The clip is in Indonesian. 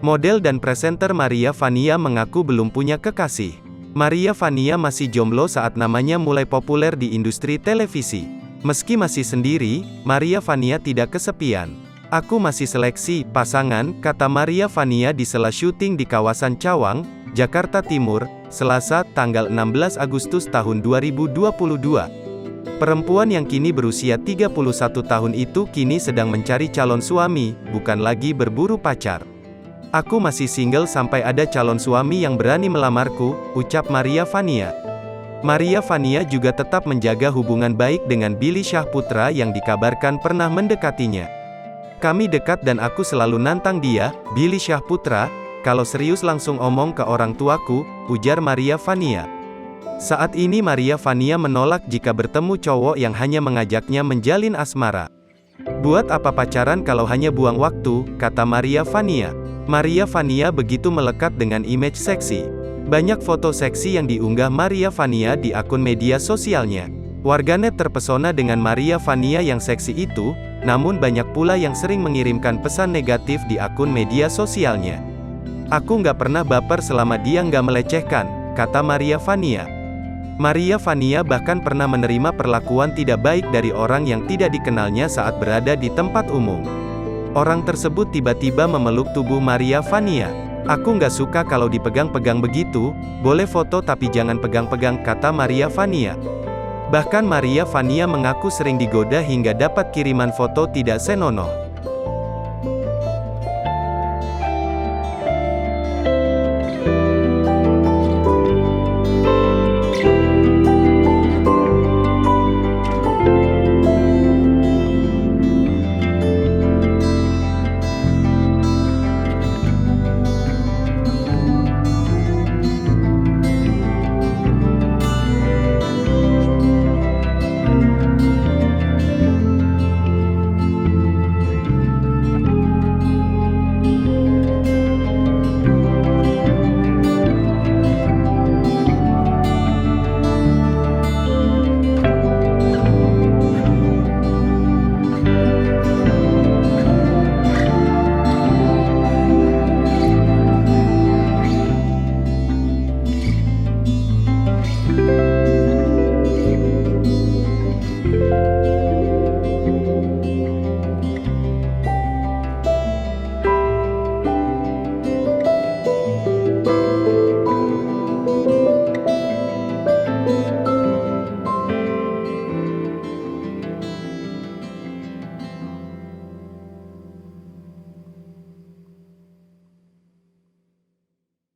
Model dan presenter Maria Vania mengaku belum punya kekasih. Maria Vania masih jomblo saat namanya mulai populer di industri televisi. Meski masih sendiri, Maria Vania tidak kesepian. "Aku masih seleksi pasangan," kata Maria Vania di sela syuting di kawasan Cawang, Jakarta Timur, Selasa, tanggal 16 Agustus tahun 2022. Perempuan yang kini berusia 31 tahun itu kini sedang mencari calon suami, bukan lagi berburu pacar. "Aku masih single sampai ada calon suami yang berani melamarku," ucap Maria Vania. Maria Vania juga tetap menjaga hubungan baik dengan Billy Syahputra yang dikabarkan pernah mendekatinya. "Kami dekat dan aku selalu nantang dia, Billy Syahputra, kalau serius langsung omong ke orang tuaku," ujar Maria Vania. Saat ini Maria Vania menolak jika bertemu cowok yang hanya mengajaknya menjalin asmara. "Buat apa pacaran kalau hanya buang waktu," kata Maria Vania. Maria Vania begitu melekat dengan image seksi. Banyak foto seksi yang diunggah Maria Vania di akun media sosialnya. Warganet terpesona dengan Maria Vania yang seksi itu, namun banyak pula yang sering mengirimkan pesan negatif di akun media sosialnya. "Aku nggak pernah baper selama dia nggak melecehkan," kata Maria Vania. Maria Vania bahkan pernah menerima perlakuan tidak baik dari orang yang tidak dikenalnya saat berada di tempat umum. Orang tersebut tiba-tiba memeluk tubuh Maria Vania. "Aku nggak suka kalau dipegang-pegang begitu, boleh foto tapi jangan pegang-pegang," kata Maria Vania. Bahkan Maria Vania mengaku sering digoda hingga dapat kiriman foto tidak senonoh.